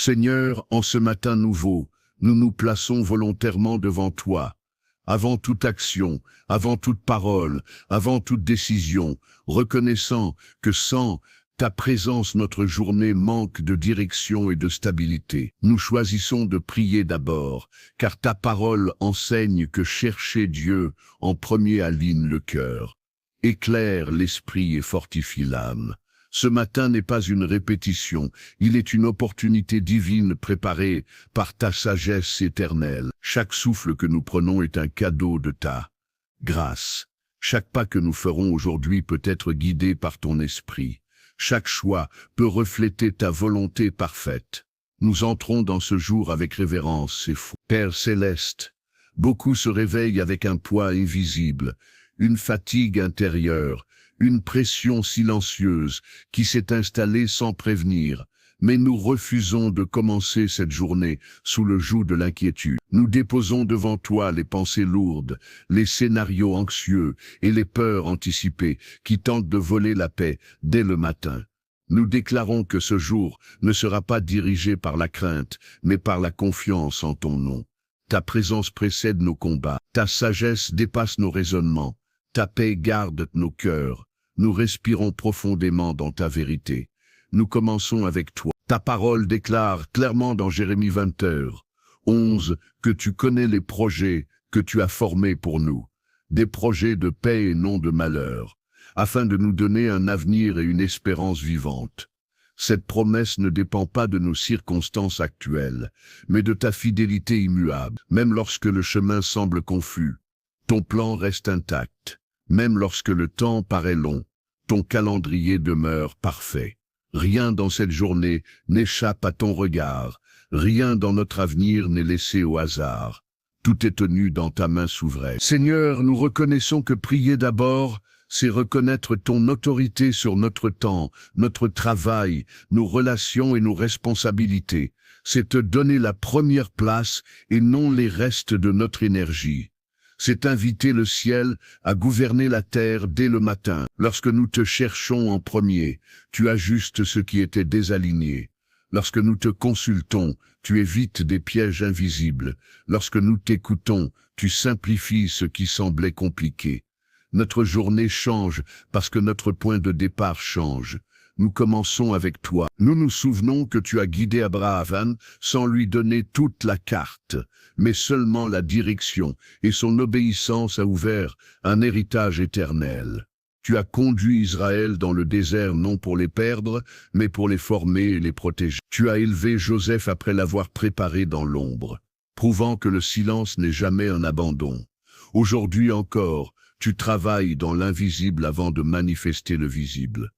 Seigneur, en ce matin nouveau, nous nous plaçons volontairement devant toi. Avant toute action, avant toute parole, avant toute décision, reconnaissant que sans ta présence, notre journée manque de direction et de stabilité. Nous choisissons de prier d'abord, car ta parole enseigne que chercher Dieu en premier aligne le cœur, éclaire l'esprit et fortifie l'âme. Ce matin n'est pas une répétition, il est une opportunité divine préparée par ta sagesse éternelle. Chaque souffle que nous prenons est un cadeau de ta grâce. Chaque pas que nous ferons aujourd'hui peut être guidé par ton esprit. Chaque choix peut refléter ta volonté parfaite. Nous entrons dans ce jour avec révérence et foi. Père céleste, beaucoup se réveillent avec un poids invisible, une fatigue intérieure, une pression silencieuse qui s'est installée sans prévenir. Mais nous refusons de commencer cette journée sous le joug de l'inquiétude. Nous déposons devant toi les pensées lourdes, les scénarios anxieux et les peurs anticipées qui tentent de voler la paix dès le matin. Nous déclarons que ce jour ne sera pas dirigé par la crainte, mais par la confiance en ton nom. Ta présence précède nos combats, ta sagesse dépasse nos raisonnements, ta paix garde nos cœurs. Nous respirons profondément dans ta vérité. Nous commençons avec toi. Ta parole déclare clairement dans Jérémie 20:11 que tu connais les projets que tu as formés pour nous, des projets de paix et non de malheur, afin de nous donner un avenir et une espérance vivante. Cette promesse ne dépend pas de nos circonstances actuelles, mais de ta fidélité immuable. Même lorsque le chemin semble confus, ton plan reste intact. Même lorsque le temps paraît long, ton calendrier demeure parfait. Rien dans cette journée n'échappe à ton regard, rien dans notre avenir n'est laissé au hasard. Tout est tenu dans ta main souveraine. Seigneur, nous reconnaissons que prier d'abord, c'est reconnaître ton autorité sur notre temps, notre travail, nos relations et nos responsabilités. C'est te donner la première place et non les restes de notre énergie. C'est inviter le ciel à gouverner la terre dès le matin. Lorsque nous te cherchons en premier, tu ajustes ce qui était désaligné. Lorsque nous te consultons, tu évites des pièges invisibles. Lorsque nous t'écoutons, tu simplifies ce qui semblait compliqué. Notre journée change parce que notre point de départ change. Nous commençons avec toi. Nous nous souvenons que tu as guidé Abraham sans lui donner toute la carte, mais seulement la direction, et son obéissance a ouvert un héritage éternel. Tu as conduit Israël dans le désert non pour les perdre, mais pour les former et les protéger. Tu as élevé Joseph après l'avoir préparé dans l'ombre, prouvant que le silence n'est jamais un abandon. Aujourd'hui encore, tu travailles dans l'invisible avant de manifester le visible.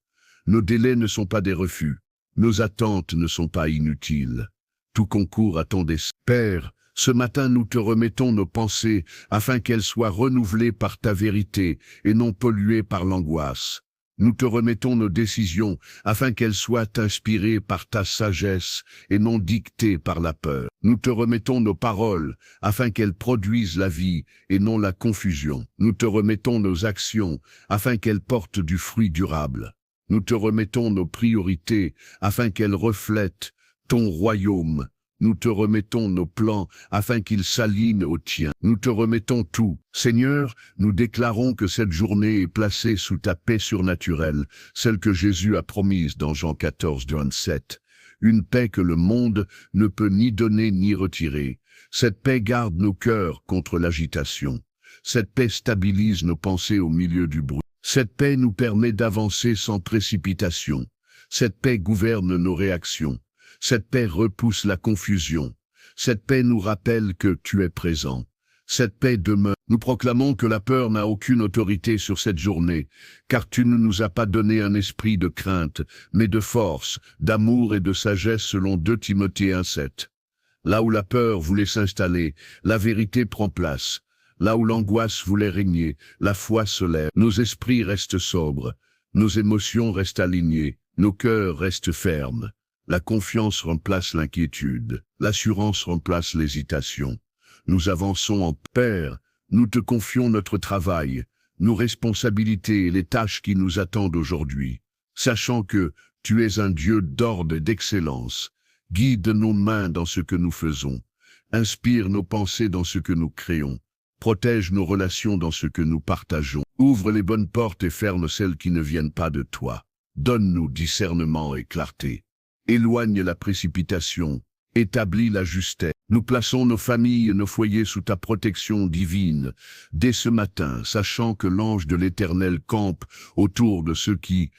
Nos délais ne sont pas des refus, nos attentes ne sont pas inutiles. Tout concourt à ton dessein. Père, ce matin nous te remettons nos pensées afin qu'elles soient renouvelées par ta vérité et non polluées par l'angoisse. Nous te remettons nos décisions afin qu'elles soient inspirées par ta sagesse et non dictées par la peur. Nous te remettons nos paroles afin qu'elles produisent la vie et non la confusion. Nous te remettons nos actions afin qu'elles portent du fruit durable. Nous te remettons nos priorités afin qu'elles reflètent ton royaume. Nous te remettons nos plans afin qu'ils s'alignent aux tiens. Nous te remettons tout. Seigneur, nous déclarons que cette journée est placée sous ta paix surnaturelle, celle que Jésus a promise dans Jean 14:27. Une paix que le monde ne peut ni donner ni retirer. Cette paix garde nos cœurs contre l'agitation. Cette paix stabilise nos pensées au milieu du bruit. Cette paix nous permet d'avancer sans précipitation. Cette paix gouverne nos réactions. Cette paix repousse la confusion. Cette paix nous rappelle que tu es présent. Cette paix demeure. Nous proclamons que la peur n'a aucune autorité sur cette journée, car tu ne nous as pas donné un esprit de crainte, mais de force, d'amour et de sagesse selon 2 Timothée 1:7. Là où la peur voulait s'installer, la vérité prend place. Là où l'angoisse voulait régner, la foi se lève. Nos esprits restent sobres, nos émotions restent alignées, nos cœurs restent fermes. La confiance remplace l'inquiétude, l'assurance remplace l'hésitation. Nous avançons en Père, nous te confions notre travail, nos responsabilités et les tâches qui nous attendent aujourd'hui, sachant que tu es un Dieu d'ordre et d'excellence, Guide nos mains dans ce que nous faisons. Inspire nos pensées dans ce que nous créons. Protège nos relations dans ce que nous partageons. Ouvre les bonnes portes et ferme celles qui ne viennent pas de toi. Donne-nous discernement et clarté. Éloigne la précipitation. Établis la justesse. Nous plaçons nos familles et nos foyers sous ta protection divine. Dès ce matin, sachant que l'ange de l'Éternel campe autour de ceux qui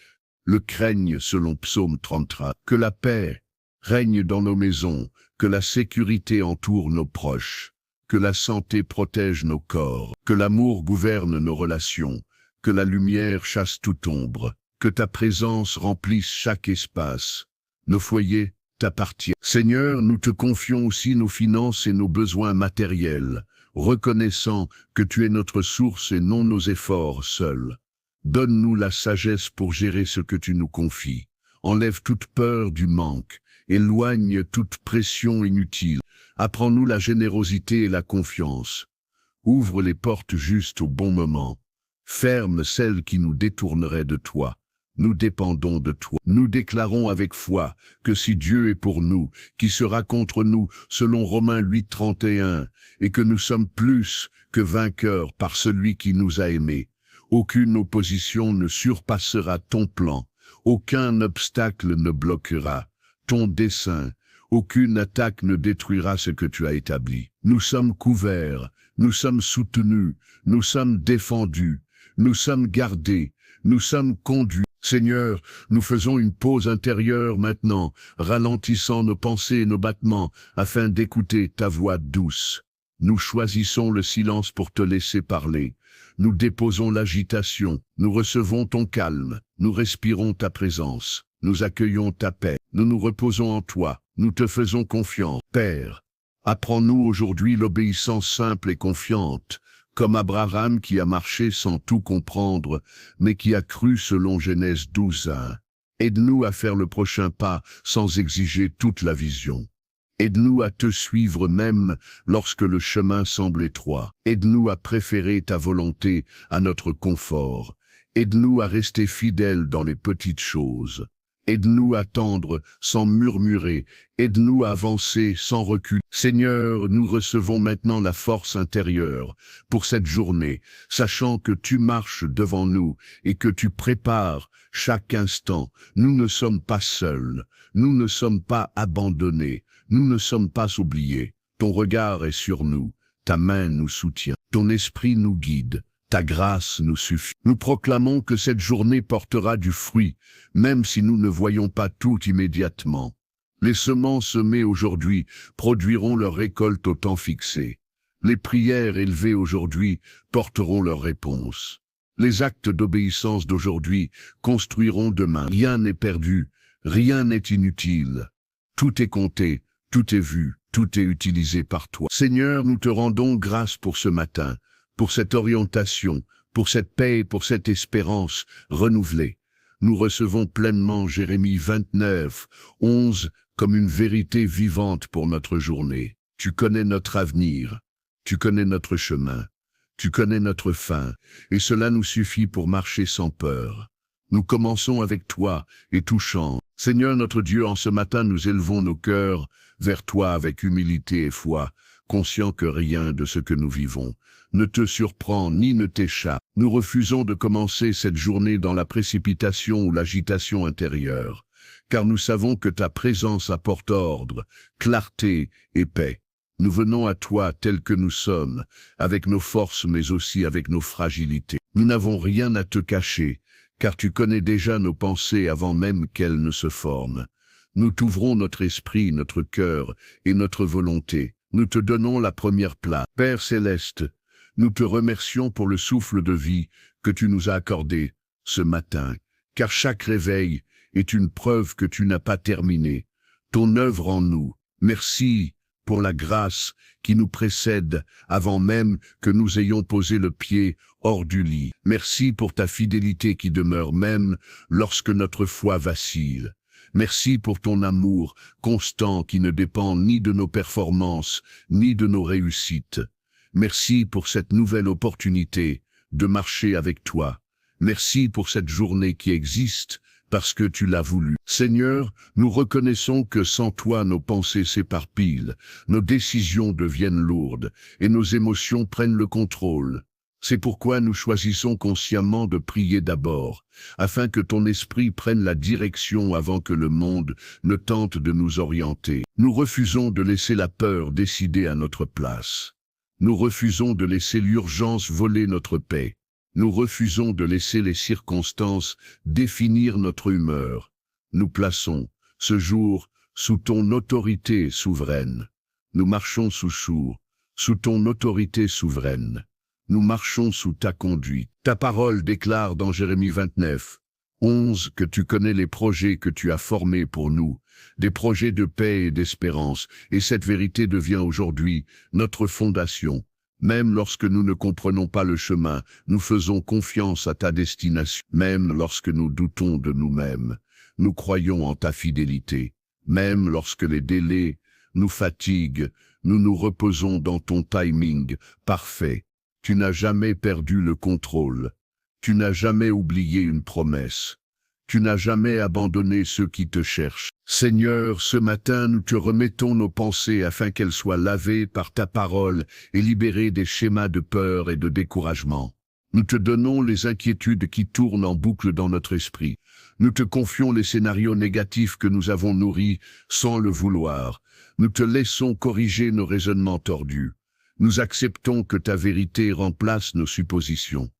le craignent selon Psaume 33. Que la paix règne dans nos maisons, que la sécurité entoure nos proches, que la santé protège nos corps, que l'amour gouverne nos relations, que la lumière chasse toute ombre, que ta présence remplisse chaque espace. Nos foyers t'appartiennent. Seigneur, nous te confions aussi nos finances et nos besoins matériels, reconnaissant que tu es notre source et non nos efforts seuls. Donne-nous la sagesse pour gérer ce que tu nous confies. Enlève toute peur du manque. Éloigne toute pression inutile. Apprends-nous la générosité et la confiance. Ouvre les portes justes au bon moment. Ferme celles qui nous détourneraient de toi. Nous dépendons de toi. Nous déclarons avec foi que si Dieu est pour nous, qui sera contre nous, selon Romains 8, 31, et que nous sommes plus que vainqueurs par celui qui nous a aimés. Aucune opposition ne surpassera ton plan. Aucun obstacle ne bloquera ton dessein. Aucune attaque ne détruira ce que tu as établi. Nous sommes couverts, nous sommes soutenus, nous sommes défendus, nous sommes gardés, nous sommes conduits. Seigneur, nous faisons une pause intérieure maintenant, ralentissant nos pensées et nos battements, afin d'écouter ta voix douce. Nous choisissons le silence pour te laisser parler. Nous déposons l'agitation, nous recevons ton calme, nous respirons ta présence, nous accueillons ta paix, nous nous reposons en toi, nous te faisons confiance. Père, apprends-nous aujourd'hui l'obéissance simple et confiante, comme Abraham qui a marché sans tout comprendre, mais qui a cru selon Genèse 12:1. Aide-nous à faire le prochain pas sans exiger toute la vision. Aide-nous à te suivre même lorsque le chemin semble étroit. Aide-nous à préférer ta volonté à notre confort. Aide-nous à rester fidèles dans les petites choses. Aide-nous à tendre sans murmurer. Aide-nous à avancer sans recul. Seigneur, nous recevons maintenant la force intérieure pour cette journée, sachant que tu marches devant nous et que tu prépares chaque instant. Nous ne sommes pas seuls. Nous ne sommes pas abandonnés. Nous ne sommes pas oubliés. Ton regard est sur nous. Ta main nous soutient. Ton esprit nous guide. Ta grâce nous suffit. Nous proclamons que cette journée portera du fruit, même si nous ne voyons pas tout immédiatement. Les semences semées aujourd'hui produiront leur récolte au temps fixé. Les prières élevées aujourd'hui porteront leur réponse. Les actes d'obéissance d'aujourd'hui construiront demain. Rien n'est perdu, rien n'est inutile. Tout est compté, tout est vu, tout est utilisé par toi. Seigneur, nous te rendons grâce pour ce matin, pour cette orientation, pour cette paix et pour cette espérance renouvelée. Nous recevons pleinement Jérémie 29, 11 comme une vérité vivante pour notre journée. Tu connais notre avenir, tu connais notre chemin, tu connais notre fin, et cela nous suffit pour marcher sans peur. Nous commençons avec toi et tout change. Seigneur notre Dieu, en ce matin nous élevons nos cœurs vers toi avec humilité et foi, conscients que rien de ce que nous vivons ne te surprend ni ne t'échappe. Nous refusons de commencer cette journée dans la précipitation ou l'agitation intérieure, car nous savons que ta présence apporte ordre, clarté et paix. Nous venons à toi tels que nous sommes, avec nos forces mais aussi avec nos fragilités. Nous n'avons rien à te cacher, car tu connais déjà nos pensées avant même qu'elles ne se forment. Nous t'ouvrons notre esprit, notre cœur et notre volonté. Nous te donnons la première place. Père céleste, nous te remercions pour le souffle de vie que tu nous as accordé ce matin, car chaque réveil est une preuve que tu n'as pas terminé ton œuvre en nous. Merci pour la grâce qui nous précède avant même que nous ayons posé le pied hors du lit. Merci pour ta fidélité qui demeure même lorsque notre foi vacille. Merci pour ton amour constant qui ne dépend ni de nos performances, ni de nos réussites. Merci pour cette nouvelle opportunité de marcher avec toi. Merci pour cette journée qui existe, parce que tu l'as voulu. Seigneur, nous reconnaissons que sans toi nos pensées s'éparpillent, nos décisions deviennent lourdes et nos émotions prennent le contrôle. C'est pourquoi nous choisissons consciemment de prier d'abord, afin que ton esprit prenne la direction avant que le monde ne tente de nous orienter. Nous refusons de laisser la peur décider à notre place. Nous refusons de laisser l'urgence voler notre paix. Nous refusons de laisser les circonstances définir notre humeur. Nous plaçons, ce jour, sous ton autorité souveraine. Nous marchons sous ton autorité souveraine. Nous marchons sous ta conduite. Ta parole déclare dans Jérémie 29, 11 que tu connais les projets que tu as formés pour nous, des projets de paix et d'espérance, et cette vérité devient aujourd'hui notre fondation. Même lorsque nous ne comprenons pas le chemin, nous faisons confiance à ta destination. Même lorsque nous doutons de nous-mêmes, nous croyons en ta fidélité. Même lorsque les délais nous fatiguent, nous nous reposons dans ton timing parfait. Tu n'as jamais perdu le contrôle. Tu n'as jamais oublié une promesse. Tu n'as jamais abandonné ceux qui te cherchent. Seigneur, ce matin, nous te remettons nos pensées afin qu'elles soient lavées par ta parole et libérées des schémas de peur et de découragement. Nous te donnons les inquiétudes qui tournent en boucle dans notre esprit. Nous te confions les scénarios négatifs que nous avons nourris sans le vouloir. Nous te laissons corriger nos raisonnements tordus. Nous acceptons que ta vérité remplace nos suppositions.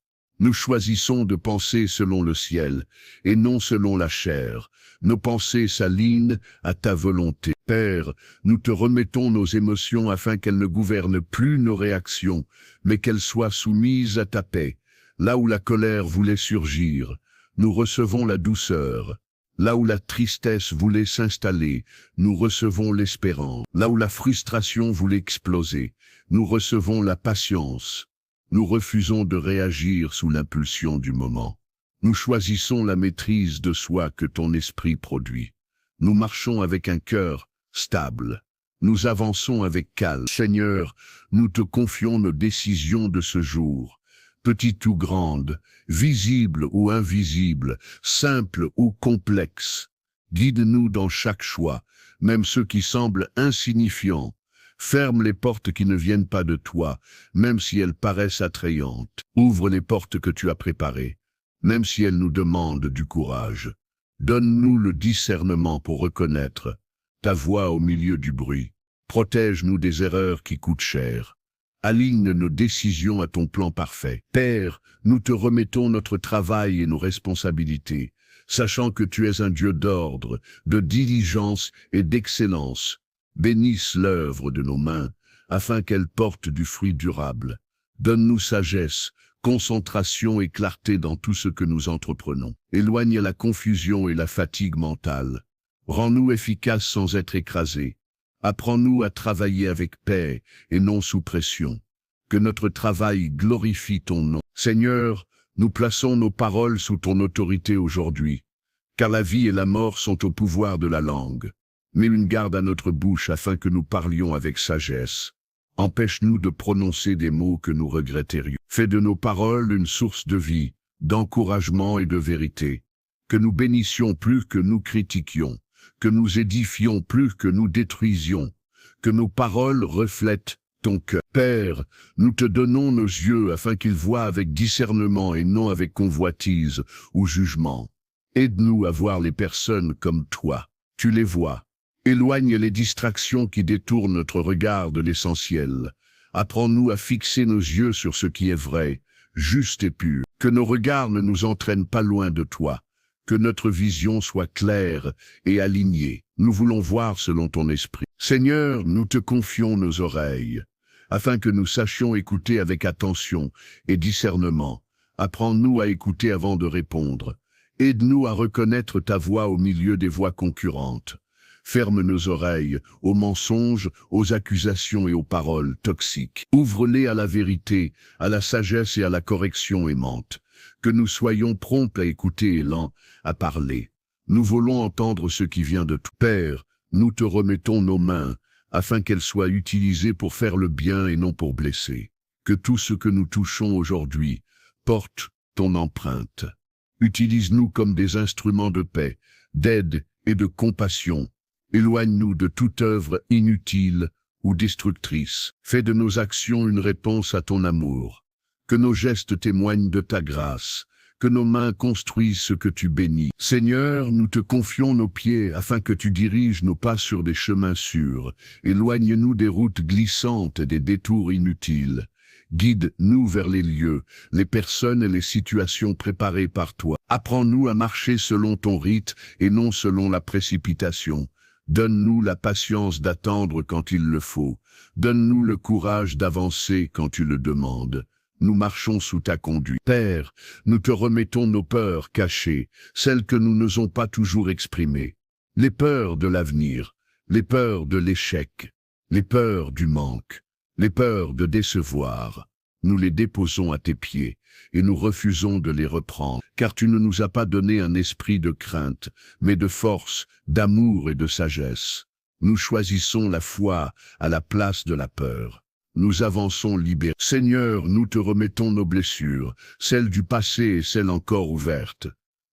Nous choisissons de penser selon le ciel et non selon la chair. Nos pensées s'alignent à ta volonté. Père, nous te remettons nos émotions afin qu'elles ne gouvernent plus nos réactions, mais qu'elles soient soumises à ta paix. Là où la colère voulait surgir, nous recevons la douceur. Là où la tristesse voulait s'installer, nous recevons l'espérance. Là où la frustration voulait exploser, nous recevons la patience. Nous refusons de réagir sous l'impulsion du moment. Nous choisissons la maîtrise de soi que ton esprit produit. Nous marchons avec un cœur stable. Nous avançons avec calme. Seigneur, nous te confions nos décisions de ce jour. Petites ou grandes, visibles ou invisibles, simples ou complexes. Guide-nous dans chaque choix, même ceux qui semblent insignifiants. Ferme les portes qui ne viennent pas de toi, même si elles paraissent attrayantes. Ouvre les portes que tu as préparées, même si elles nous demandent du courage. Donne-nous le discernement pour reconnaître ta voix au milieu du bruit. Protège-nous des erreurs qui coûtent cher. Aligne nos décisions à ton plan parfait. Père, nous te remettons notre travail et nos responsabilités, sachant que tu es un Dieu d'ordre, de diligence et d'excellence. Bénisse l'œuvre de nos mains, afin qu'elle porte du fruit durable. Donne-nous sagesse, concentration et clarté dans tout ce que nous entreprenons. Éloigne la confusion et la fatigue mentale. Rends-nous efficaces sans être écrasés. Apprends-nous à travailler avec paix et non sous pression. Que notre travail glorifie ton nom. Seigneur, nous plaçons nos paroles sous ton autorité aujourd'hui, car la vie et la mort sont au pouvoir de la langue. Mets une garde à notre bouche afin que nous parlions avec sagesse. Empêche-nous de prononcer des mots que nous regretterions. Fais de nos paroles une source de vie, d'encouragement et de vérité. Que nous bénissions plus que nous critiquions, que nous édifions plus que nous détruisions, que nos paroles reflètent ton cœur. Père, nous te donnons nos yeux afin qu'ils voient avec discernement et non avec convoitise ou jugement. Aide-nous à voir les personnes comme toi. Tu les vois. Éloigne les distractions qui détournent notre regard de l'essentiel. Apprends-nous à fixer nos yeux sur ce qui est vrai, juste et pur. Que nos regards ne nous entraînent pas loin de toi. Que notre vision soit claire et alignée. Nous voulons voir selon ton esprit. Seigneur, nous te confions nos oreilles, afin que nous sachions écouter avec attention et discernement. Apprends-nous à écouter avant de répondre. Aide-nous à reconnaître ta voix au milieu des voix concurrentes. Ferme nos oreilles aux mensonges, aux accusations et aux paroles toxiques. Ouvre-les à la vérité, à la sagesse et à la correction aimante. Que nous soyons prompts à écouter et lents à parler. Nous voulons entendre ce qui vient de toi. Père, nous te remettons nos mains, afin qu'elles soient utilisées pour faire le bien et non pour blesser. Que tout ce que nous touchons aujourd'hui porte ton empreinte. Utilise-nous comme des instruments de paix, d'aide et de compassion. Éloigne-nous de toute œuvre inutile ou destructrice. Fais de nos actions une réponse à ton amour. Que nos gestes témoignent de ta grâce. Que nos mains construisent ce que tu bénis. Seigneur, nous te confions nos pieds afin que tu diriges nos pas sur des chemins sûrs. Éloigne-nous des routes glissantes et des détours inutiles. Guide-nous vers les lieux, les personnes et les situations préparées par toi. Apprends-nous à marcher selon ton rite et non selon la précipitation. Donne-nous la patience d'attendre quand il le faut. Donne-nous le courage d'avancer quand tu le demandes. Nous marchons sous ta conduite. Père, nous te remettons nos peurs cachées, celles que nous n'osons pas toujours exprimer. Les peurs de l'avenir, les peurs de l'échec, les peurs du manque, les peurs de décevoir. Nous les déposons à tes pieds et nous refusons de les reprendre, car tu ne nous as pas donné un esprit de crainte, mais de force, d'amour et de sagesse. Nous choisissons la foi à la place de la peur. Nous avançons libérés. Seigneur, nous te remettons nos blessures, celles du passé et celles encore ouvertes.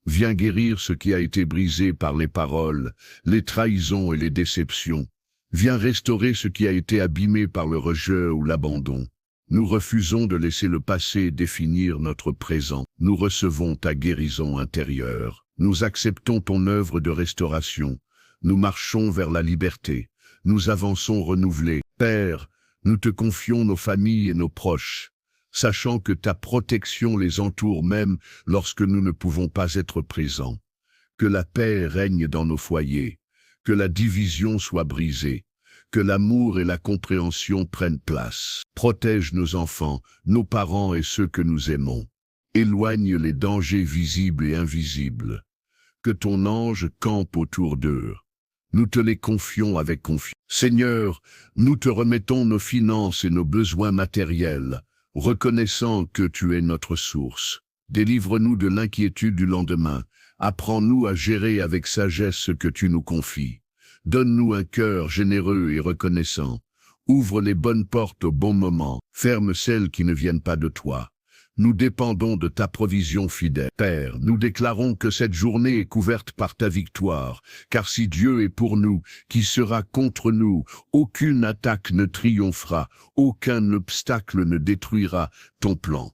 Viens guérir ce qui a été brisé par les paroles, les trahisons et les déceptions. Viens restaurer ce qui a été abîmé par le rejet ou l'abandon. Nous refusons de laisser le passé définir notre présent. Nous recevons ta guérison intérieure. Nous acceptons ton œuvre de restauration. Nous marchons vers la liberté. Nous avançons renouvelés. Père, nous te confions nos familles et nos proches, sachant que ta protection les entoure même lorsque nous ne pouvons pas être présents. Que la paix règne dans nos foyers, que la division soit brisée, que l'amour et la compréhension prennent place. Protège nos enfants, nos parents et ceux que nous aimons. Éloigne les dangers visibles et invisibles. Que ton ange campe autour d'eux. Nous te les confions avec confiance. Seigneur, nous te remettons nos finances et nos besoins matériels, reconnaissant que tu es notre source. Délivre-nous de l'inquiétude du lendemain. Apprends-nous à gérer avec sagesse ce que tu nous confies. Donne-nous un cœur généreux et reconnaissant. Ouvre les bonnes portes au bon moment. Ferme celles qui ne viennent pas de toi. Nous dépendons de ta provision fidèle. Père, nous déclarons que cette journée est couverte par ta victoire, car si Dieu est pour nous, qui sera contre nous? Aucune attaque ne triomphera, aucun obstacle ne détruira ton plan.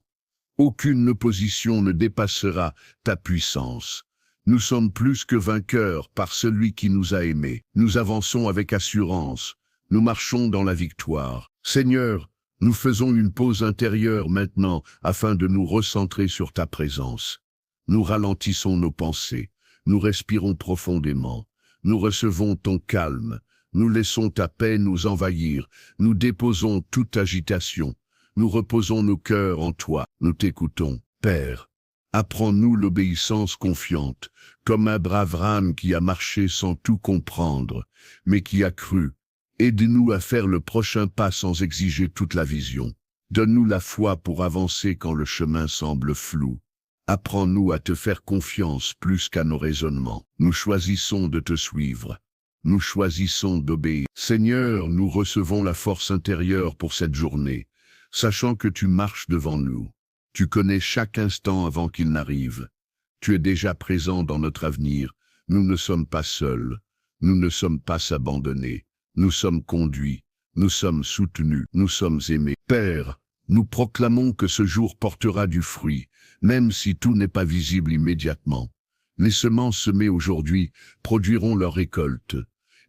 Aucune opposition ne dépassera ta puissance. Nous sommes plus que vainqueurs par celui qui nous a aimés. Nous avançons avec assurance. Nous marchons dans la victoire. Seigneur, nous faisons une pause intérieure maintenant afin de nous recentrer sur ta présence. Nous ralentissons nos pensées, nous respirons profondément, nous recevons ton calme, nous laissons ta paix nous envahir, nous déposons toute agitation, nous reposons nos cœurs en toi, nous t'écoutons. Père, apprends-nous l'obéissance confiante, comme Abraham qui a marché sans tout comprendre, mais qui a cru. Aide-nous à faire le prochain pas sans exiger toute la vision. Donne-nous la foi pour avancer quand le chemin semble flou. Apprends-nous à te faire confiance plus qu'à nos raisonnements. Nous choisissons de te suivre. Nous choisissons d'obéir. Seigneur, nous recevons la force intérieure pour cette journée, sachant que tu marches devant nous. Tu connais chaque instant avant qu'il n'arrive. Tu es déjà présent dans notre avenir. Nous ne sommes pas seuls. Nous ne sommes pas abandonnés. Nous sommes conduits, nous sommes soutenus, nous sommes aimés. Père, nous proclamons que ce jour portera du fruit, même si tout n'est pas visible immédiatement. Les semences semées aujourd'hui produiront leur récolte.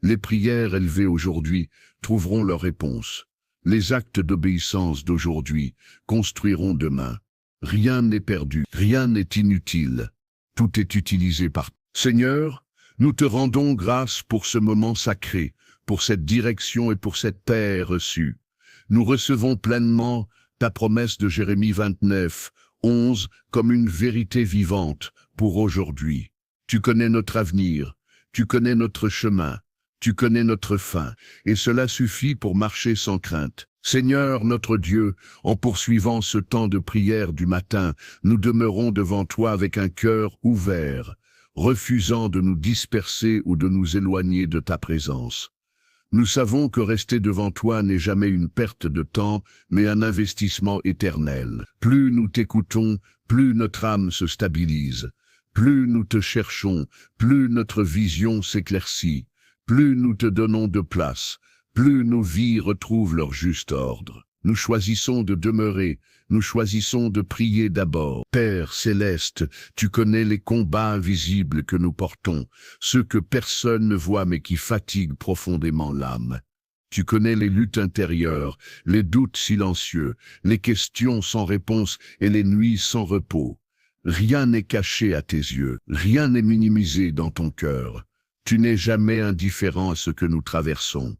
Les prières élevées aujourd'hui trouveront leur réponse. Les actes d'obéissance d'aujourd'hui construiront demain. Rien n'est perdu, rien n'est inutile. Tout est utilisé par... Seigneur, nous te rendons grâce pour ce moment sacré, pour cette direction et pour cette paix reçue. Nous recevons pleinement ta promesse de Jérémie 29, 11 comme une vérité vivante pour aujourd'hui. Tu connais notre avenir, tu connais notre chemin, tu connais notre fin, et cela suffit pour marcher sans crainte. Seigneur notre Dieu, en poursuivant ce temps de prière du matin, nous demeurons devant toi avec un cœur ouvert, refusant de nous disperser ou de nous éloigner de ta présence. Nous savons que rester devant toi n'est jamais une perte de temps, mais un investissement éternel. Plus nous t'écoutons, plus notre âme se stabilise. Plus nous te cherchons, plus notre vision s'éclaircit, plus nous te donnons de place, plus nos vies retrouvent leur juste ordre. Nous choisissons de demeurer, nous choisissons de prier d'abord. Père céleste, tu connais les combats invisibles que nous portons, ceux que personne ne voit mais qui fatiguent profondément l'âme. Tu connais les luttes intérieures, les doutes silencieux, les questions sans réponse et les nuits sans repos. Rien n'est caché à tes yeux, rien n'est minimisé dans ton cœur. Tu n'es jamais indifférent à ce que nous traversons.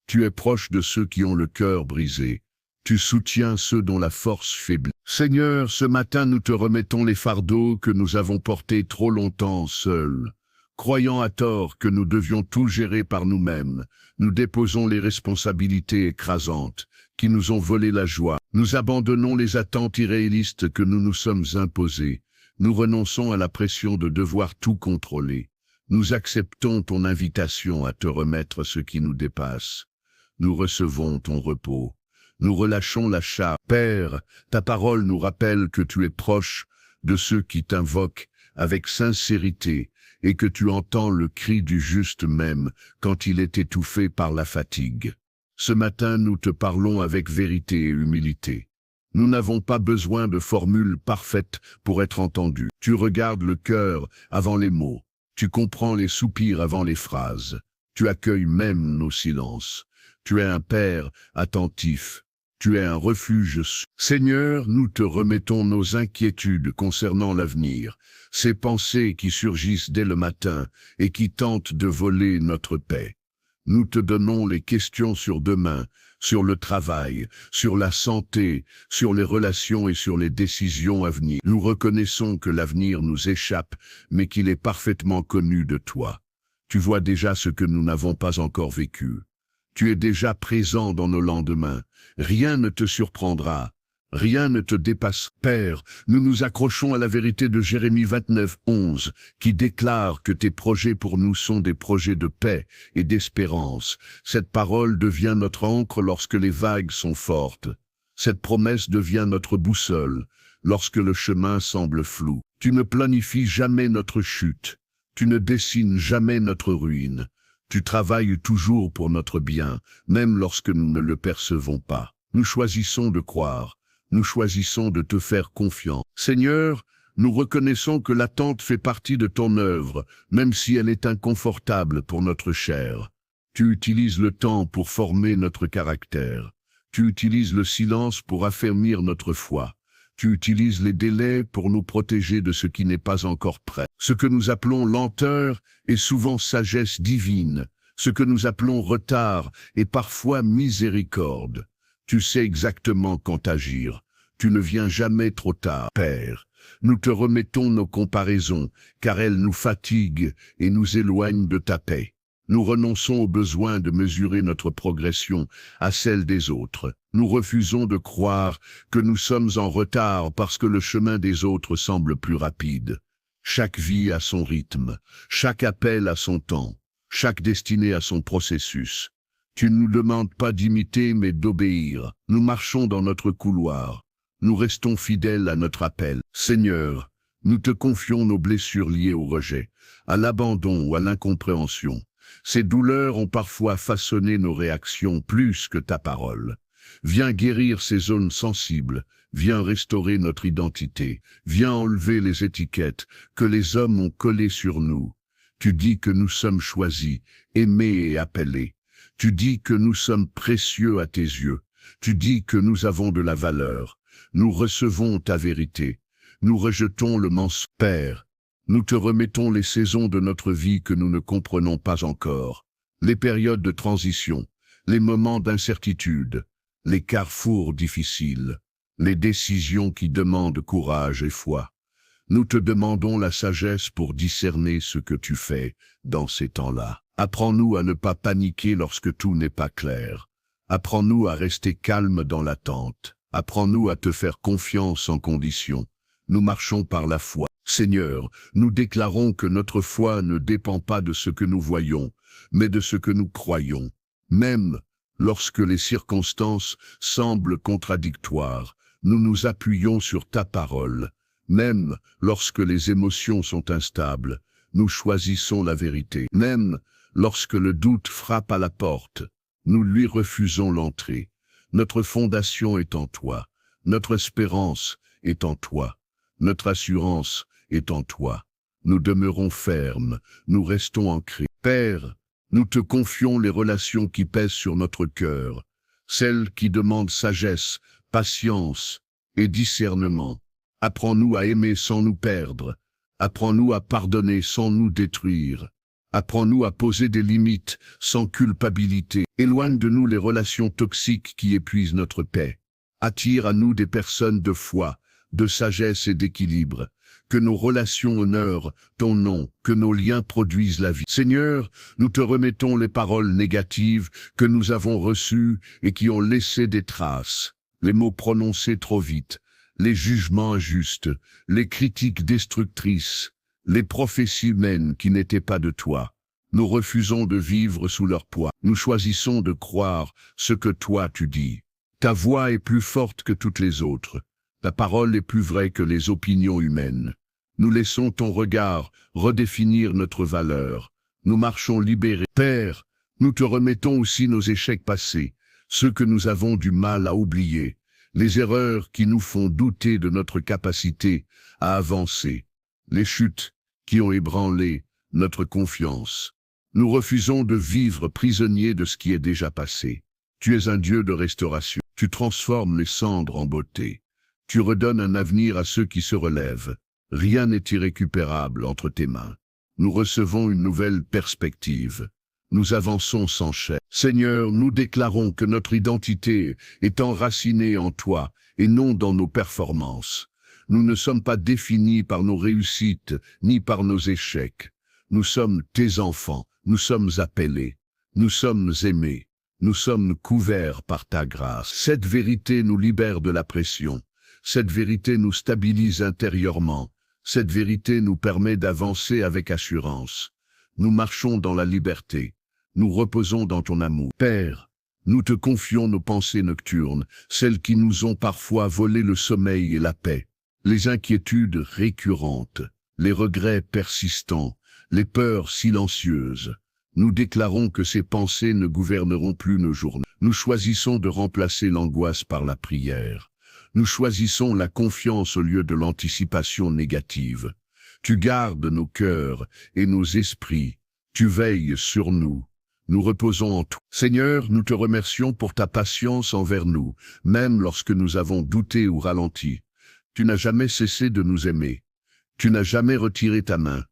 Tu es proche de ceux qui ont le cœur brisé. Tu soutiens ceux dont la force faiblit. Seigneur, ce matin nous te remettons les fardeaux que nous avons portés trop longtemps seuls. Croyant à tort que nous devions tout gérer par nous-mêmes, nous déposons les responsabilités écrasantes qui nous ont volé la joie. Nous abandonnons les attentes irréalistes que nous nous sommes imposées. Nous renonçons à la pression de devoir tout contrôler. Nous acceptons ton invitation à te remettre ce qui nous dépasse. Nous recevons ton repos. Nous relâchons la charge. Père, ta parole nous rappelle que tu es proche de ceux qui t'invoquent avec sincérité et que tu entends le cri du juste même quand il est étouffé par la fatigue. Ce matin, nous te parlons avec vérité et humilité. Nous n'avons pas besoin de formules parfaites pour être entendus. Tu regardes le cœur avant les mots. Tu comprends les soupirs avant les phrases. Tu accueilles même nos silences. Tu es un Père attentif. Tu es un refuge. Seigneur, nous te remettons nos inquiétudes concernant l'avenir, ces pensées qui surgissent dès le matin et qui tentent de voler notre paix. Nous te donnons les questions sur demain, sur le travail, sur la santé, sur les relations et sur les décisions à venir. Nous reconnaissons que l'avenir nous échappe, mais qu'il est parfaitement connu de toi. Tu vois déjà ce que nous n'avons pas encore vécu. Tu es déjà présent dans nos lendemains. Rien ne te surprendra. Rien ne te dépasse. Père, nous nous accrochons à la vérité de Jérémie 29, 11, qui déclare que tes projets pour nous sont des projets de paix et d'espérance. Cette parole devient notre ancre lorsque les vagues sont fortes. Cette promesse devient notre boussole lorsque le chemin semble flou. Tu ne planifies jamais notre chute. Tu ne dessines jamais notre ruine. Tu travailles toujours pour notre bien, même lorsque nous ne le percevons pas. Nous choisissons de croire. Nous choisissons de te faire confiance. Seigneur, nous reconnaissons que l'attente fait partie de ton œuvre, même si elle est inconfortable pour notre chair. Tu utilises le temps pour former notre caractère. Tu utilises le silence pour affermir notre foi. Tu utilises les délais pour nous protéger de ce qui n'est pas encore prêt. Ce que nous appelons lenteur est souvent sagesse divine. Ce que nous appelons retard est parfois miséricorde. Tu sais exactement quand agir. Tu ne viens jamais trop tard. Père, nous te remettons nos comparaisons, car elles nous fatiguent et nous éloignent de ta paix. Nous renonçons au besoin de mesurer notre progression à celle des autres. Nous refusons de croire que nous sommes en retard parce que le chemin des autres semble plus rapide. Chaque vie a son rythme, chaque appel a son temps, chaque destinée a son processus. Tu ne nous demandes pas d'imiter mais d'obéir. Nous marchons dans notre couloir. Nous restons fidèles à notre appel. Seigneur, nous te confions nos blessures liées au rejet, à l'abandon ou à l'incompréhension. Ces douleurs ont parfois façonné nos réactions plus que ta parole. Viens guérir ces zones sensibles, viens restaurer notre identité, viens enlever les étiquettes que les hommes ont collées sur nous. Tu dis que nous sommes choisis, aimés et appelés. Tu dis que nous sommes précieux à tes yeux. Tu dis que nous avons de la valeur. Nous recevons ta vérité. Nous rejetons le mensonge. Père, nous te remettons les saisons de notre vie que nous ne comprenons pas encore, les périodes de transition, les moments d'incertitude, les carrefours difficiles, les décisions qui demandent courage et foi. Nous te demandons la sagesse pour discerner ce que tu fais dans ces temps-là. Apprends-nous à ne pas paniquer lorsque tout n'est pas clair. Apprends-nous à rester calme dans l'attente. Apprends-nous à te faire confiance sans condition. Nous marchons par la foi. Seigneur, nous déclarons que notre foi ne dépend pas de ce que nous voyons, mais de ce que nous croyons. Même lorsque les circonstances semblent contradictoires, nous nous appuyons sur ta parole. Même lorsque les émotions sont instables, nous choisissons la vérité. Même lorsque le doute frappe à la porte, nous lui refusons l'entrée. Notre fondation est en toi, notre espérance est en toi, notre assurance est en toi. Nous demeurons fermes, nous restons ancrés. Père, nous te confions les relations qui pèsent sur notre cœur, celles qui demandent sagesse, patience et discernement. Apprends-nous à aimer sans nous perdre. Apprends-nous à pardonner sans nous détruire. Apprends-nous à poser des limites sans culpabilité. Éloigne de nous les relations toxiques qui épuisent notre paix. Attire à nous des personnes de foi, de sagesse et d'équilibre. Que nos relations honorent ton nom, que nos liens produisent la vie. Seigneur, nous te remettons les paroles négatives que nous avons reçues et qui ont laissé des traces. Les mots prononcés trop vite, les jugements injustes, les critiques destructrices, les prophéties humaines qui n'étaient pas de toi. Nous refusons de vivre sous leur poids. Nous choisissons de croire ce que toi tu dis. Ta voix est plus forte que toutes les autres. Ta parole est plus vraie que les opinions humaines. Nous laissons ton regard redéfinir notre valeur. Nous marchons libérés. Père, nous te remettons aussi nos échecs passés, ceux que nous avons du mal à oublier, les erreurs qui nous font douter de notre capacité à avancer, les chutes qui ont ébranlé notre confiance. Nous refusons de vivre prisonniers de ce qui est déjà passé. Tu es un Dieu de restauration. Tu transformes les cendres en beauté. Tu redonnes un avenir à ceux qui se relèvent. Rien n'est irrécupérable entre tes mains. Nous recevons une nouvelle perspective. Nous avançons sans chaîne. Seigneur, nous déclarons que notre identité est enracinée en toi et non dans nos performances. Nous ne sommes pas définis par nos réussites ni par nos échecs. Nous sommes tes enfants, nous sommes appelés, nous sommes aimés, nous sommes couverts par ta grâce. Cette vérité nous libère de la pression. Cette vérité nous stabilise intérieurement. Cette vérité nous permet d'avancer avec assurance. Nous marchons dans la liberté. Nous reposons dans ton amour. Père, nous te confions nos pensées nocturnes, celles qui nous ont parfois volé le sommeil et la paix, les inquiétudes récurrentes, les regrets persistants, les peurs silencieuses. Nous déclarons que ces pensées ne gouverneront plus nos journées. Nous choisissons de remplacer l'angoisse par la prière. Nous choisissons la confiance au lieu de l'anticipation négative. Tu gardes nos cœurs et nos esprits. Tu veilles sur nous. Nous reposons en toi. Seigneur, nous te remercions pour ta patience envers nous, même lorsque nous avons douté ou ralenti. Tu n'as jamais cessé de nous aimer. Tu n'as jamais retiré ta main.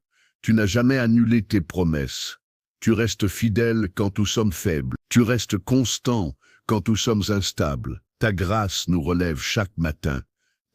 Tu n'as jamais annulé tes promesses. Tu restes fidèle quand nous sommes faibles. Tu restes constant quand nous sommes instables. Ta grâce nous relève chaque matin.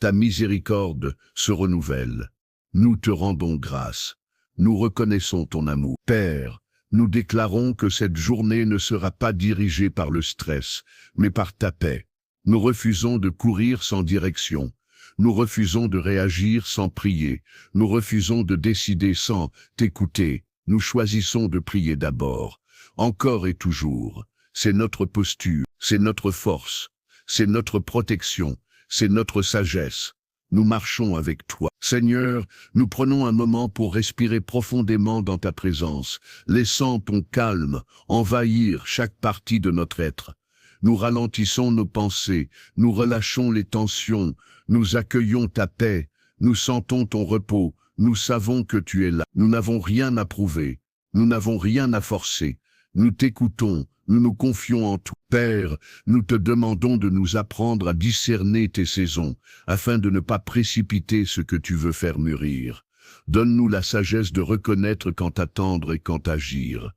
Ta miséricorde se renouvelle. Nous te rendons grâce. Nous reconnaissons ton amour. Père, nous déclarons que cette journée ne sera pas dirigée par le stress, mais par ta paix. Nous refusons de courir sans direction. Nous refusons de réagir sans prier. Nous refusons de décider sans t'écouter. Nous choisissons de prier d'abord, encore et toujours. C'est notre posture, c'est notre force. C'est notre protection, c'est notre sagesse. Nous marchons avec toi. Seigneur, nous prenons un moment pour respirer profondément dans ta présence, laissant ton calme envahir chaque partie de notre être. Nous ralentissons nos pensées, nous relâchons les tensions, nous accueillons ta paix, nous sentons ton repos, nous savons que tu es là. Nous n'avons rien à prouver, nous n'avons rien à forcer. Nous t'écoutons, nous nous confions en toi. Père, nous te demandons de nous apprendre à discerner tes saisons, afin de ne pas précipiter ce que tu veux faire mûrir. Donne-nous la sagesse de reconnaître quand attendre et quand agir.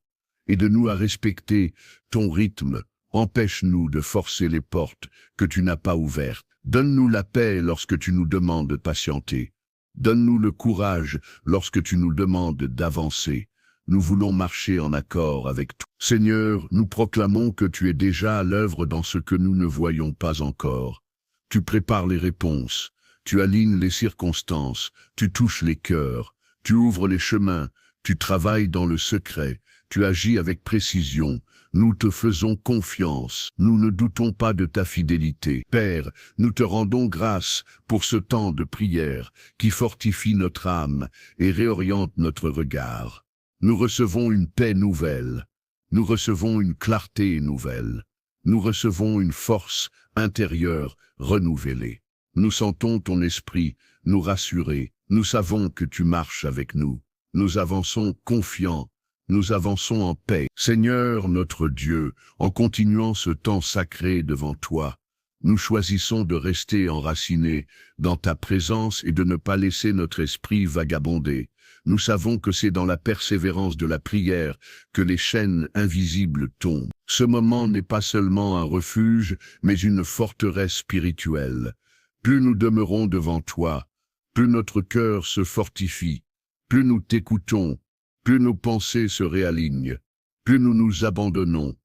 Aide-nous à respecter ton rythme. Empêche-nous de forcer les portes que tu n'as pas ouvertes. Donne-nous la paix lorsque tu nous demandes de patienter. Donne-nous le courage lorsque tu nous demandes d'avancer. Nous voulons marcher en accord avec toi. Seigneur, nous proclamons que tu es déjà à l'œuvre dans ce que nous ne voyons pas encore. Tu prépares les réponses, tu alignes les circonstances, tu touches les cœurs, tu ouvres les chemins, tu travailles dans le secret, tu agis avec précision. Nous te faisons confiance, nous ne doutons pas de ta fidélité. Père, nous te rendons grâce pour ce temps de prière qui fortifie notre âme et réoriente notre regard. Nous recevons une paix nouvelle, nous recevons une clarté nouvelle, nous recevons une force intérieure renouvelée. Nous sentons ton esprit nous rassurer, nous savons que tu marches avec nous. Nous avançons confiants, nous avançons en paix. Seigneur notre Dieu, en continuant ce temps sacré devant toi, nous choisissons de rester enracinés dans ta présence et de ne pas laisser notre esprit vagabonder. Nous savons que c'est dans la persévérance de la prière que les chaînes invisibles tombent. Ce moment n'est pas seulement un refuge, mais une forteresse spirituelle. Plus nous demeurons devant toi, plus notre cœur se fortifie. Plus nous t'écoutons, plus nos pensées se réalignent, plus nous nous abandonnons,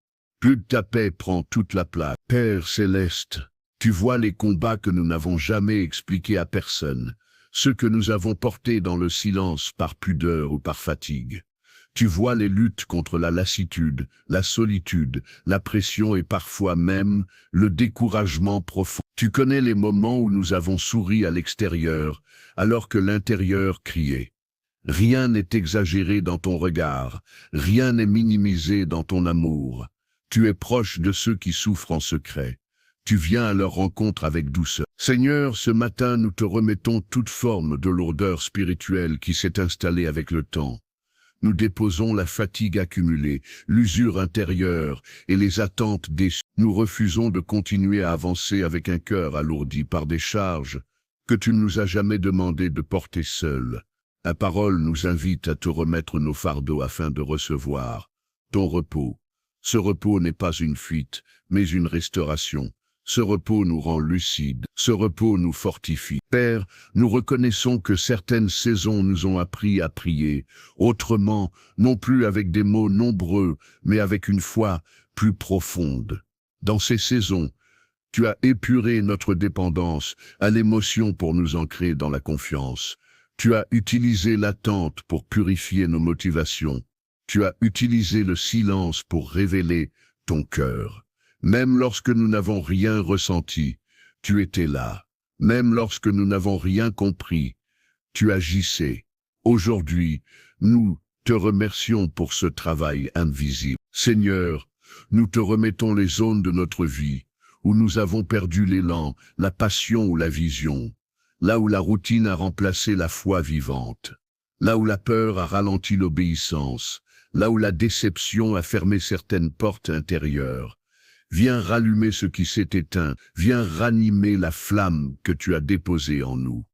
plus ta paix prend toute la place. Père céleste, tu vois les combats que nous n'avons jamais expliqués à personne, ceux que nous avons portés dans le silence par pudeur ou par fatigue. Tu vois les luttes contre la lassitude, la solitude, la pression et parfois même le découragement profond. Tu connais les moments où nous avons souri à l'extérieur, alors que l'intérieur criait. Rien n'est exagéré dans ton regard, rien n'est minimisé dans ton amour. Tu es proche de ceux qui souffrent en secret. Tu viens à leur rencontre avec douceur. Seigneur, ce matin, nous te remettons toute forme de lourdeur spirituelle qui s'est installée avec le temps. Nous déposons la fatigue accumulée, l'usure intérieure et les attentes déçues. Nous refusons de continuer à avancer avec un cœur alourdi par des charges que tu ne nous as jamais demandé de porter seul. Ta parole nous invite à te remettre nos fardeaux afin de recevoir ton repos. Ce repos n'est pas une fuite, mais une restauration. Ce repos nous rend lucides, ce repos nous fortifie. Père, nous reconnaissons que certaines saisons nous ont appris à prier, autrement, non plus avec des mots nombreux, mais avec une foi plus profonde. Dans ces saisons, tu as épuré notre dépendance à l'émotion pour nous ancrer dans la confiance. Tu as utilisé l'attente pour purifier nos motivations. Tu as utilisé le silence pour révéler ton cœur. Même lorsque nous n'avons rien ressenti, tu étais là. Même lorsque nous n'avons rien compris, tu agissais. Aujourd'hui, nous te remercions pour ce travail invisible. Seigneur, nous te remettons les zones de notre vie où nous avons perdu l'élan, la passion ou la vision. Là où la routine a remplacé la foi vivante, là où la peur a ralenti l'obéissance, là où la déception a fermé certaines portes intérieures. Viens rallumer ce qui s'est éteint, viens ranimer la flamme que tu as déposée en nous.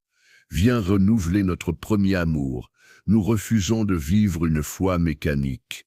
Viens renouveler notre premier amour. Nous refusons de vivre une foi mécanique.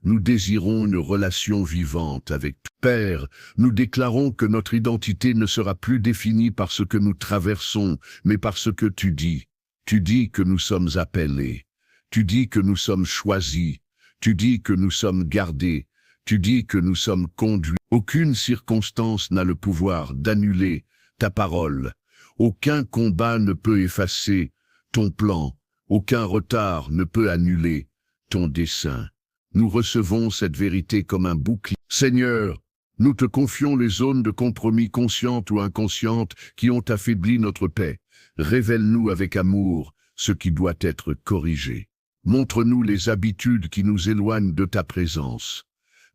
Nous désirons une relation vivante avec toi. Père, nous déclarons que notre identité ne sera plus définie par ce que nous traversons, mais par ce que tu dis. Tu dis que nous sommes appelés. Tu dis que nous sommes choisis. Tu dis que nous sommes gardés. Tu dis que nous sommes conduits. Aucune circonstance n'a le pouvoir d'annuler ta parole. Aucun combat ne peut effacer ton plan. Aucun retard ne peut annuler ton dessein. Nous recevons cette vérité comme un bouclier. Seigneur, nous te confions les zones de compromis conscientes ou inconscientes qui ont affaibli notre paix. Révèle-nous avec amour ce qui doit être corrigé. Montre-nous les habitudes qui nous éloignent de ta présence.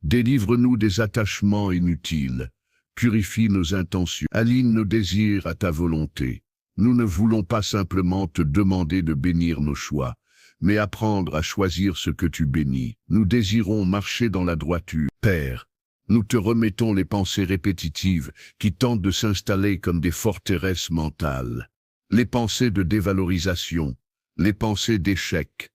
Délivre-nous des attachements inutiles. Purifie nos intentions. Aligne nos désirs à ta volonté. Nous ne voulons pas simplement te demander de bénir nos choix, mais apprendre à choisir ce que tu bénis. Nous désirons marcher dans la droiture. Père, nous te remettons les pensées répétitives qui tentent de s'installer comme des forteresses mentales. Les pensées de dévalorisation, les pensées d'échec,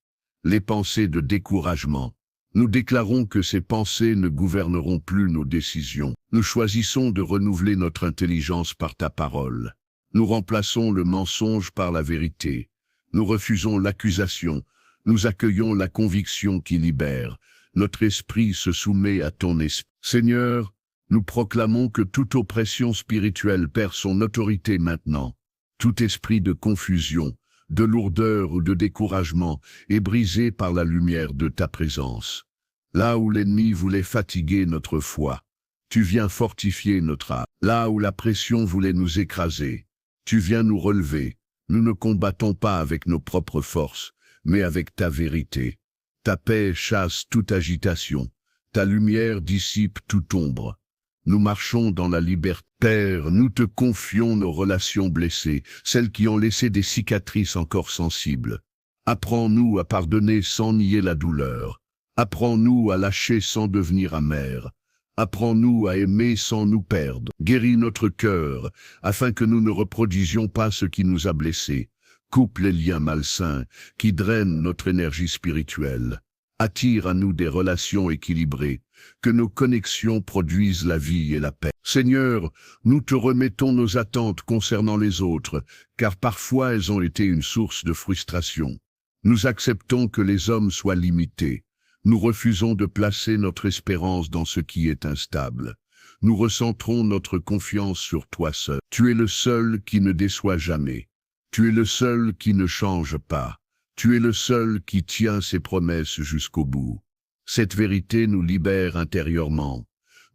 les pensées de découragement. Nous déclarons que ces pensées ne gouverneront plus nos décisions. Nous choisissons de renouveler notre intelligence par ta parole. Nous remplaçons le mensonge par la vérité. Nous refusons l'accusation. Nous accueillons la conviction qui libère. Notre esprit se soumet à ton esprit. Seigneur, nous proclamons que toute oppression spirituelle perd son autorité maintenant. Tout esprit de confusion, de lourdeur ou de découragement est brisé par la lumière de ta présence. Là où l'ennemi voulait fatiguer notre foi, tu viens fortifier notre âme. Là où la pression voulait nous écraser, tu viens nous relever. Nous ne combattons pas avec nos propres forces, mais avec ta vérité. Ta paix chasse toute agitation, ta lumière dissipe toute ombre. Nous marchons dans la liberté. Père, nous te confions nos relations blessées, celles qui ont laissé des cicatrices encore sensibles. Apprends-nous à pardonner sans nier la douleur. Apprends-nous à lâcher sans devenir amers. Apprends-nous à aimer sans nous perdre. Guéris notre cœur, afin que nous ne reproduisions pas ce qui nous a blessés. Coupe les liens malsains qui drainent notre énergie spirituelle. Attire à nous des relations équilibrées, que nos connexions produisent la vie et la paix. Seigneur, nous te remettons nos attentes concernant les autres, car parfois elles ont été une source de frustration. Nous acceptons que les hommes soient limités. Nous refusons de placer notre espérance dans ce qui est instable. Nous recentrons notre confiance sur toi seul. Tu es le seul qui ne déçoit jamais. Tu es le seul qui ne change pas. Tu es le seul qui tient ses promesses jusqu'au bout. Cette vérité nous libère intérieurement.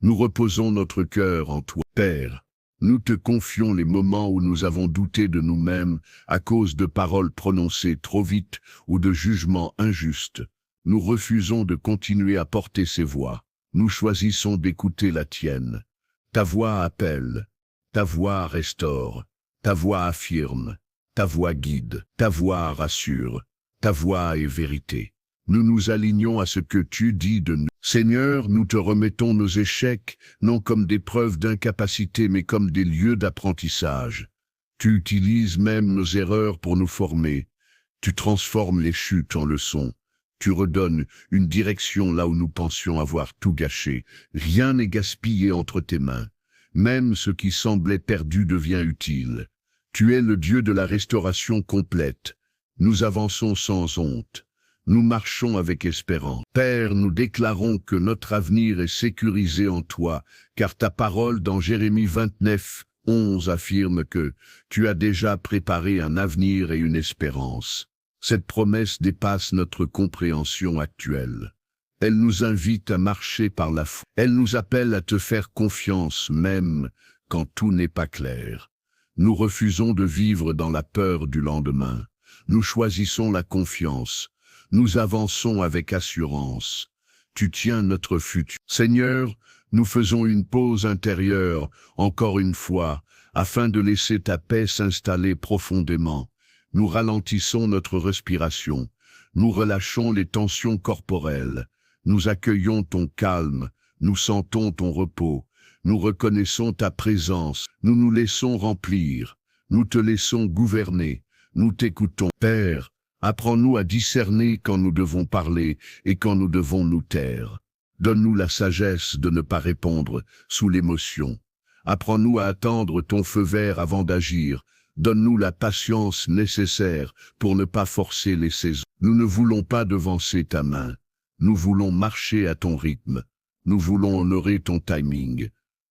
Nous reposons notre cœur en toi. Père, nous te confions les moments où nous avons douté de nous-mêmes à cause de paroles prononcées trop vite ou de jugements injustes. Nous refusons de continuer à porter ces voix. Nous choisissons d'écouter la tienne. Ta voix appelle, ta voix restaure, ta voix affirme, ta voix guide, ta voix rassure, ta voix est vérité. Nous nous alignons à ce que tu dis de nous. Seigneur, nous te remettons nos échecs, non comme des preuves d'incapacité, mais comme des lieux d'apprentissage. Tu utilises même nos erreurs pour nous former. Tu transformes les chutes en leçons. Tu redonnes une direction là où nous pensions avoir tout gâché. Rien n'est gaspillé entre tes mains. Même ce qui semblait perdu devient utile. Tu es le Dieu de la restauration complète. Nous avançons sans honte. Nous marchons avec espérance. Père, nous déclarons que notre avenir est sécurisé en toi, car ta parole dans Jérémie 29, 11 affirme que tu as déjà préparé un avenir et une espérance. Cette promesse dépasse notre compréhension actuelle. Elle nous invite à marcher par la foi. Elle nous appelle à te faire confiance même quand tout n'est pas clair. Nous refusons de vivre dans la peur du lendemain. Nous choisissons la confiance. Nous avançons avec assurance. Tu tiens notre futur. Seigneur, nous faisons une pause intérieure, encore une fois, afin de laisser ta paix s'installer profondément. Nous ralentissons notre respiration. Nous relâchons les tensions corporelles. Nous accueillons ton calme. Nous sentons ton repos. Nous reconnaissons ta présence. Nous nous laissons remplir. Nous te laissons gouverner. Nous t'écoutons. Père, apprends-nous à discerner quand nous devons parler et quand nous devons nous taire. Donne-nous la sagesse de ne pas répondre sous l'émotion. Apprends-nous à attendre ton feu vert avant d'agir. Donne-nous la patience nécessaire pour ne pas forcer les saisons. Nous ne voulons pas devancer ta main. Nous voulons marcher à ton rythme. Nous voulons honorer ton timing.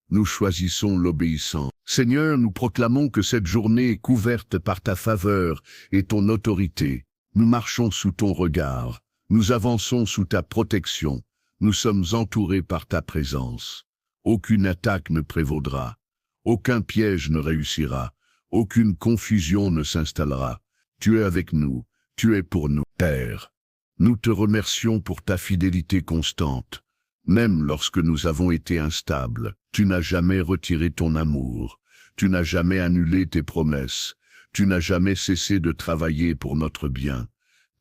Nous choisissons l'obéissance. Seigneur, nous proclamons que cette journée est couverte par ta faveur et ton autorité. Nous marchons sous ton regard. Nous avançons sous ta protection. Nous sommes entourés par ta présence. Aucune attaque ne prévaudra. Aucun piège ne réussira. Aucune confusion ne s'installera. Tu es avec nous. Tu es pour nous. Père, nous te remercions pour ta fidélité constante. Même lorsque nous avons été instables, tu n'as jamais retiré ton amour. Tu n'as jamais annulé tes promesses. Tu n'as jamais cessé de travailler pour notre bien.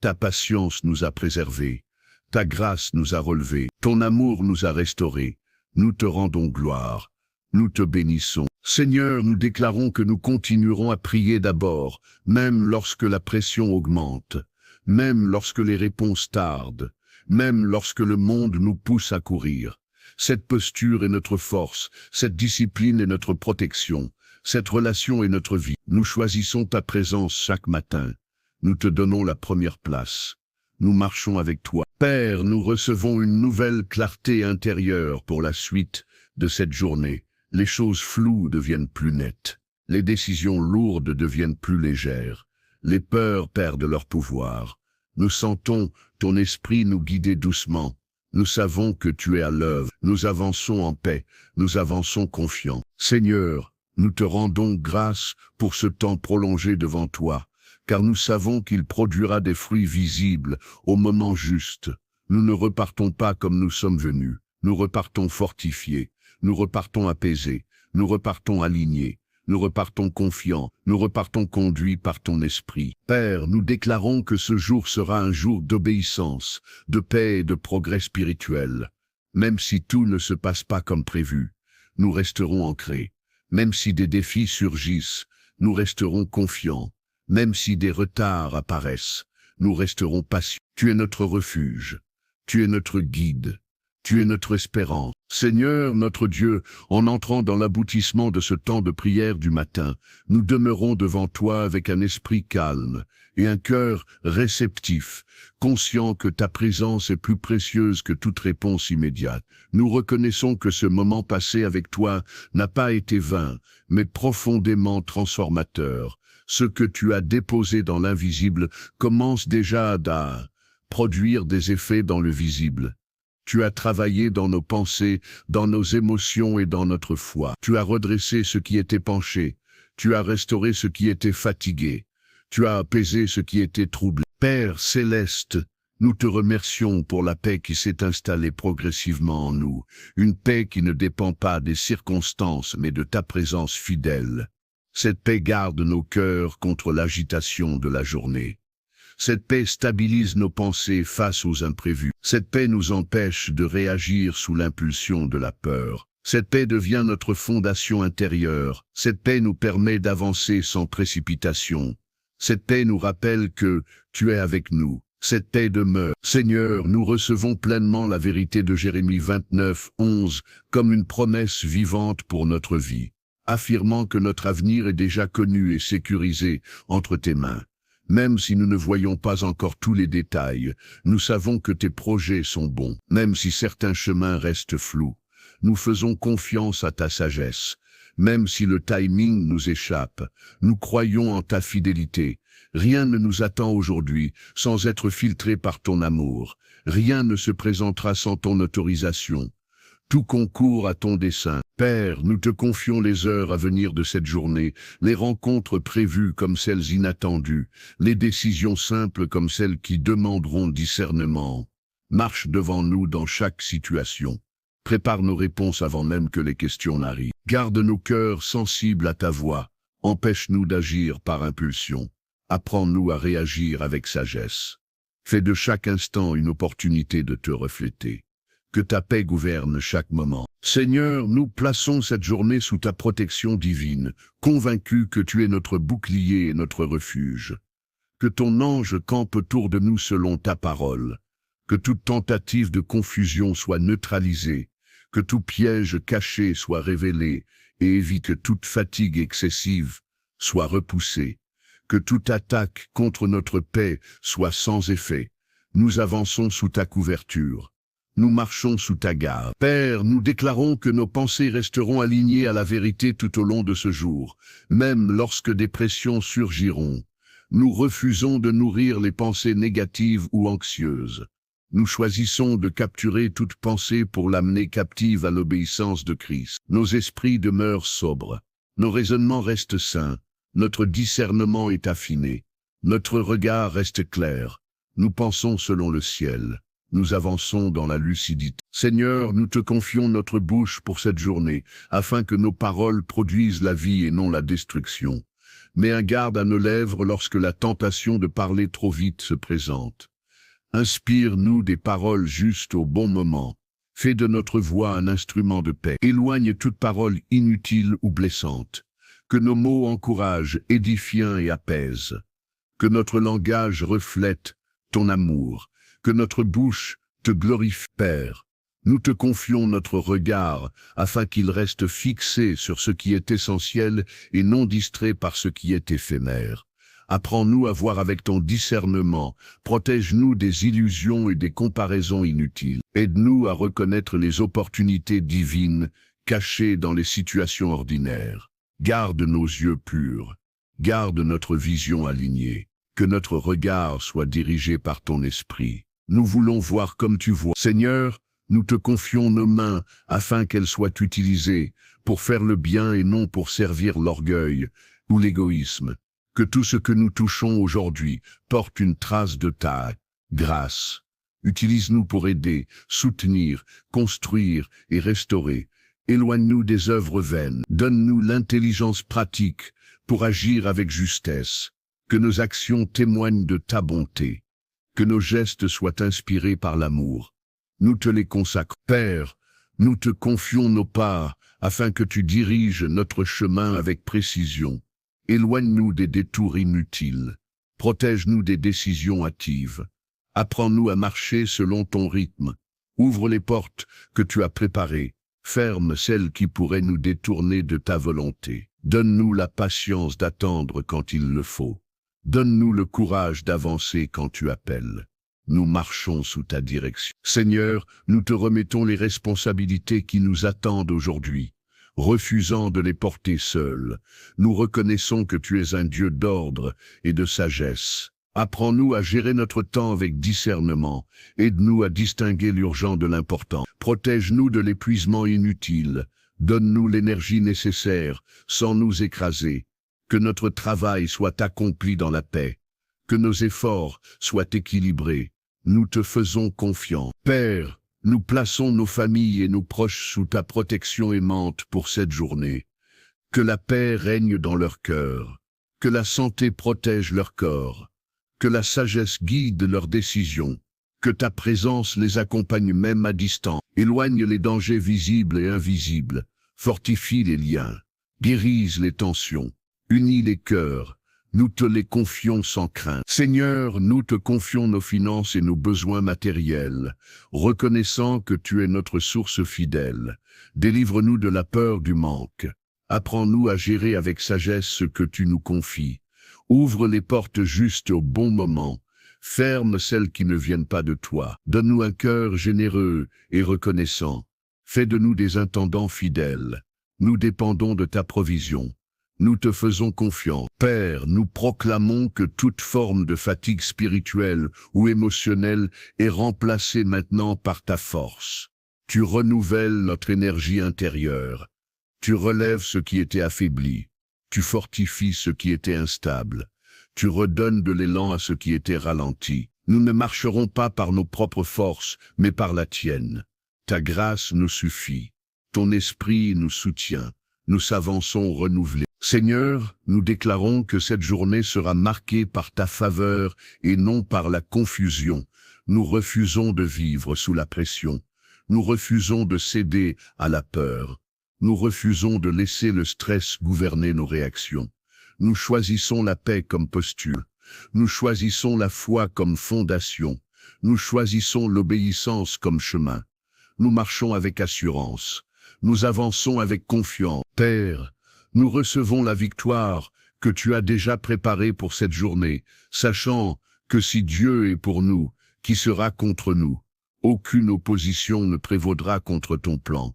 Ta patience nous a préservés. Ta grâce nous a relevés. Ton amour nous a restaurés. Nous te rendons gloire. Nous te bénissons. Seigneur, nous déclarons que nous continuerons à prier d'abord, même lorsque la pression augmente, même lorsque les réponses tardent, même lorsque le monde nous pousse à courir. Cette posture est notre force, cette discipline est notre protection, cette relation est notre vie. Nous choisissons ta présence chaque matin. Nous te donnons la première place. Nous marchons avec toi. Père, nous recevons une nouvelle clarté intérieure pour la suite de cette journée. Les choses floues deviennent plus nettes. Les décisions lourdes deviennent plus légères. Les peurs perdent leur pouvoir. Nous sentons ton esprit nous guider doucement. Nous savons que tu es à l'œuvre. Nous avançons en paix. Nous avançons confiants. Seigneur, nous te rendons grâce pour ce temps prolongé devant toi, car nous savons qu'il produira des fruits visibles au moment juste. Nous ne repartons pas comme nous sommes venus. Nous repartons fortifiés. Nous repartons apaisés. Nous repartons alignés. Nous repartons confiants, nous repartons conduits par ton esprit. Père, nous déclarons que ce jour sera un jour d'obéissance, de paix et de progrès spirituel. Même si tout ne se passe pas comme prévu, nous resterons ancrés. Même si des défis surgissent, nous resterons confiants. Même si des retards apparaissent, nous resterons patients. Tu es notre refuge, tu es notre guide. Tu es notre espérance. Seigneur, notre Dieu, en entrant dans l'aboutissement de ce temps de prière du matin, nous demeurons devant toi avec un esprit calme et un cœur réceptif, conscient que ta présence est plus précieuse que toute réponse immédiate. Nous reconnaissons que ce moment passé avec toi n'a pas été vain, mais profondément transformateur. Ce que tu as déposé dans l'invisible commence déjà à produire des effets dans le visible. Tu as travaillé dans nos pensées, dans nos émotions et dans notre foi. Tu as redressé ce qui était penché. Tu as restauré ce qui était fatigué. Tu as apaisé ce qui était troublé. Père céleste, nous te remercions pour la paix qui s'est installée progressivement en nous. Une paix qui ne dépend pas des circonstances, mais de ta présence fidèle. Cette paix garde nos cœurs contre l'agitation de la journée. Cette paix stabilise nos pensées face aux imprévus. Cette paix nous empêche de réagir sous l'impulsion de la peur. Cette paix devient notre fondation intérieure. Cette paix nous permet d'avancer sans précipitation. Cette paix nous rappelle que tu es avec nous. Cette paix demeure. Seigneur, nous recevons pleinement la vérité de Jérémie 29, 11 comme une promesse vivante pour notre vie, affirmant que notre avenir est déjà connu et sécurisé entre tes mains. Même si nous ne voyons pas encore tous les détails, nous savons que tes projets sont bons. Même si certains chemins restent flous, nous faisons confiance à ta sagesse. Même si le timing nous échappe, nous croyons en ta fidélité. Rien ne nous attend aujourd'hui sans être filtré par ton amour. Rien ne se présentera sans ton autorisation. Tout concourt à ton dessein. Père, nous te confions les heures à venir de cette journée, les rencontres prévues comme celles inattendues, les décisions simples comme celles qui demanderont discernement. Marche devant nous dans chaque situation. Prépare nos réponses avant même que les questions n'arrivent. Garde nos cœurs sensibles à ta voix. Empêche-nous d'agir par impulsion. Apprends-nous à réagir avec sagesse. Fais de chaque instant une opportunité de te refléter. Que ta paix gouverne chaque moment. Seigneur, nous plaçons cette journée sous ta protection divine, convaincus que tu es notre bouclier et notre refuge. Que ton ange campe autour de nous selon ta parole. Que toute tentative de confusion soit neutralisée. Que tout piège caché soit révélé et évite que toute fatigue excessive soit repoussée. Que toute attaque contre notre paix soit sans effet. Nous avançons sous ta couverture. Nous marchons sous ta garde. Père, nous déclarons que nos pensées resteront alignées à la vérité tout au long de ce jour, même lorsque des pressions surgiront. Nous refusons de nourrir les pensées négatives ou anxieuses. Nous choisissons de capturer toute pensée pour l'amener captive à l'obéissance de Christ. Nos esprits demeurent sobres. Nos raisonnements restent sains. Notre discernement est affiné. Notre regard reste clair. Nous pensons selon le ciel. Nous avançons dans la lucidité. Seigneur, nous te confions notre bouche pour cette journée, afin que nos paroles produisent la vie et non la destruction. Mets un garde à nos lèvres lorsque la tentation de parler trop vite se présente. Inspire-nous des paroles justes au bon moment. Fais de notre voix un instrument de paix. Éloigne toute parole inutile ou blessante. Que nos mots encouragent, édifient et apaisent. Que notre langage reflète ton amour. Que notre bouche te glorifie, Père. Nous te confions notre regard, afin qu'il reste fixé sur ce qui est essentiel et non distrait par ce qui est éphémère. Apprends-nous à voir avec ton discernement, protège-nous des illusions et des comparaisons inutiles. Aide-nous à reconnaître les opportunités divines cachées dans les situations ordinaires. Garde nos yeux purs, garde notre vision alignée, que notre regard soit dirigé par ton esprit. Nous voulons voir comme tu vois. Seigneur, Nous te confions nos mains afin qu'elles soient utilisées pour faire le bien et non pour servir l'orgueil ou l'égoïsme. Que tout ce que nous touchons aujourd'hui porte une trace de ta grâce. Utilise-nous pour aider, soutenir, construire et restaurer. Éloigne-nous des œuvres vaines. Donne-nous l'intelligence pratique pour agir avec justesse. Que nos actions témoignent de ta bonté. Que nos gestes soient inspirés par l'amour. Nous te les consacrons. Père, nous te confions nos pas afin que tu diriges notre chemin avec précision. Éloigne-nous des détours inutiles. Protège-nous des décisions hâtives. Apprends-nous à marcher selon ton rythme. Ouvre les portes que tu as préparées. Ferme celles qui pourraient nous détourner de ta volonté. Donne-nous la patience d'attendre quand il le faut. Donne-nous le courage d'avancer quand tu appelles. Nous marchons sous ta direction. Seigneur, nous te remettons les responsabilités qui nous attendent aujourd'hui. Refusant de les porter seuls, nous reconnaissons que tu es un Dieu d'ordre et de sagesse. Apprends-nous à gérer notre temps avec discernement. Aide-nous à distinguer l'urgent de l'important. Protège-nous de l'épuisement inutile. Donne-nous l'énergie nécessaire sans nous écraser. Que notre travail soit accompli dans la paix. Que nos efforts soient équilibrés. Nous te faisons confiance. Père, nous plaçons nos familles et nos proches sous ta protection aimante pour cette journée. Que la paix règne dans leur cœur. Que la santé protège leur corps. Que la sagesse guide leurs décisions. Que ta présence les accompagne même à distance. Éloigne les dangers visibles et invisibles. Fortifie les liens. Guérise les tensions. Unis les cœurs. Nous te les confions sans crainte. Seigneur, nous te confions nos finances et nos besoins matériels, reconnaissant que tu es notre source fidèle. Délivre-nous de la peur du manque. Apprends-nous à gérer avec sagesse ce que tu nous confies. Ouvre les portes justes au bon moment. Ferme celles qui ne viennent pas de toi. Donne-nous un cœur généreux et reconnaissant. Fais de nous des intendants fidèles. Nous dépendons de ta provision. Nous te faisons confiance. Père, nous proclamons que toute forme de fatigue spirituelle ou émotionnelle est remplacée maintenant par ta force. Tu renouvelles notre énergie intérieure. Tu relèves ce qui était affaibli. Tu fortifies ce qui était instable. Tu redonnes de l'élan à ce qui était ralenti. Nous ne marcherons pas par nos propres forces, mais par la tienne. Ta grâce nous suffit. Ton esprit nous soutient. Nous s'avançons renouvelés. Seigneur, nous déclarons que cette journée sera marquée par ta faveur et non par la confusion. Nous refusons de vivre sous la pression. Nous refusons de céder à la peur. Nous refusons de laisser le stress gouverner nos réactions. Nous choisissons la paix comme posture. Nous choisissons la foi comme fondation. Nous choisissons l'obéissance comme chemin. Nous marchons avec assurance. Nous avançons avec confiance. Père, nous recevons la victoire que tu as déjà préparée pour cette journée, sachant que si Dieu est pour nous, qui sera contre nous? Aucune opposition ne prévaudra contre ton plan.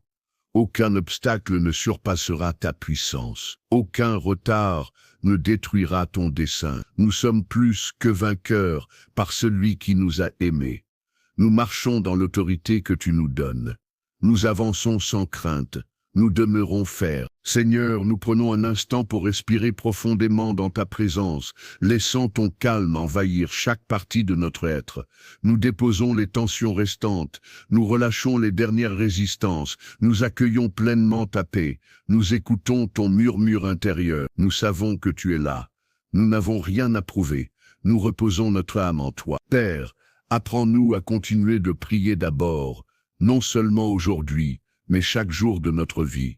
Aucun obstacle ne surpassera ta puissance. Aucun retard ne détruira ton dessein. Nous sommes plus que vainqueurs par celui qui nous a aimés. Nous marchons dans l'autorité que tu nous donnes. Nous avançons sans crainte. Nous demeurons fermes. Seigneur, nous prenons un instant pour respirer profondément dans ta présence, laissant ton calme envahir chaque partie de notre être. Nous déposons les tensions restantes, nous relâchons les dernières résistances, nous accueillons pleinement ta paix, nous écoutons ton murmure intérieur. Nous savons que tu es là. Nous n'avons rien à prouver. Nous reposons notre âme en toi. Père, apprends-nous à continuer de prier d'abord, non seulement aujourd'hui, mais chaque jour de notre vie.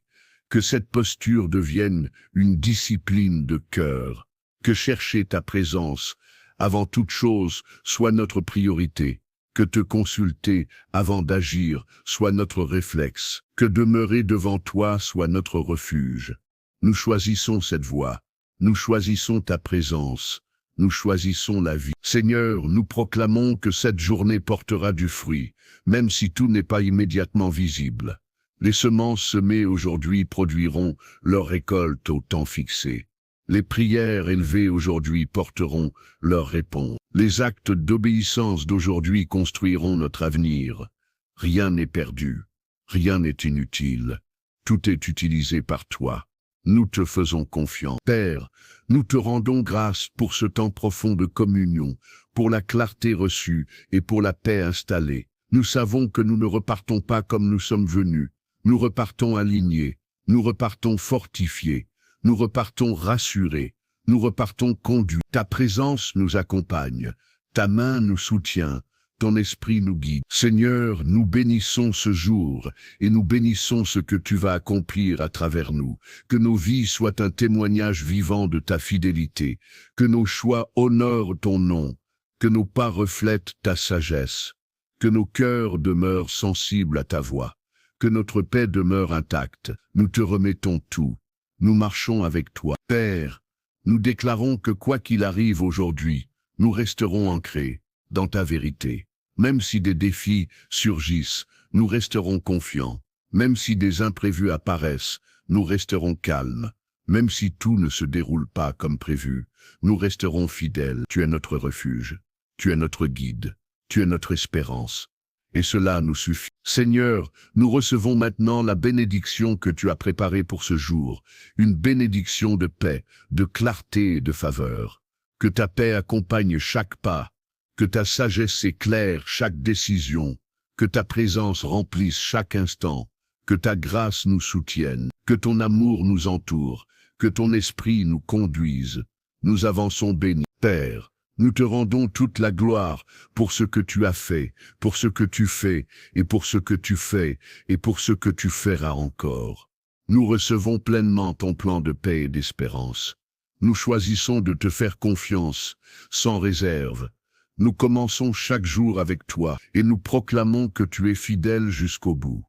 Que cette posture devienne une discipline de cœur. Que chercher ta présence, avant toute chose, soit notre priorité. Que te consulter avant d'agir soit notre réflexe. Que demeurer devant toi soit notre refuge. Nous choisissons cette voie. Nous choisissons ta présence. Nous choisissons la vie. Seigneur, nous proclamons que cette journée portera du fruit, même si tout n'est pas immédiatement visible. Les semences semées aujourd'hui produiront leur récolte au temps fixé. Les prières élevées aujourd'hui porteront leur réponse. Les actes d'obéissance d'aujourd'hui construiront notre avenir. Rien n'est perdu, rien n'est inutile. Tout est utilisé par toi. Nous te faisons confiance. Père, nous te rendons grâce pour ce temps profond de communion, pour la clarté reçue et pour la paix installée. Nous savons que nous ne repartons pas comme nous sommes venus. Nous repartons alignés, nous repartons fortifiés, nous repartons rassurés, nous repartons conduits. Ta présence nous accompagne, ta main nous soutient, ton esprit nous guide. Seigneur, nous bénissons ce jour et nous bénissons ce que tu vas accomplir à travers nous. Que nos vies soient un témoignage vivant de ta fidélité, que nos choix honorent ton nom, que nos pas reflètent ta sagesse, que nos cœurs demeurent sensibles à ta voix, que notre paix demeure intacte. Nous te remettons tout. Nous marchons avec toi. Père, nous déclarons que quoi qu'il arrive aujourd'hui, nous resterons ancrés dans ta vérité. Même si des défis surgissent, nous resterons confiants. Même si des imprévus apparaissent, nous resterons calmes. Même si tout ne se déroule pas comme prévu, nous resterons fidèles. Tu es notre refuge, tu es notre guide, tu es notre espérance. Et cela nous suffit. Seigneur, nous recevons maintenant la bénédiction que tu as préparée pour ce jour, une bénédiction de paix, de clarté et de faveur. Que ta paix accompagne chaque pas, que ta sagesse éclaire chaque décision, que ta présence remplisse chaque instant, que ta grâce nous soutienne, que ton amour nous entoure, que ton esprit nous conduise. Nous avançons bénis. Père, nous te rendons toute la gloire pour ce que tu as fait, pour ce que tu fais, et pour ce que tu fais, et pour ce que tu feras encore. Nous recevons pleinement ton plan de paix et d'espérance. Nous choisissons de te faire confiance, sans réserve. Nous commençons chaque jour avec toi, et nous proclamons que tu es fidèle jusqu'au bout.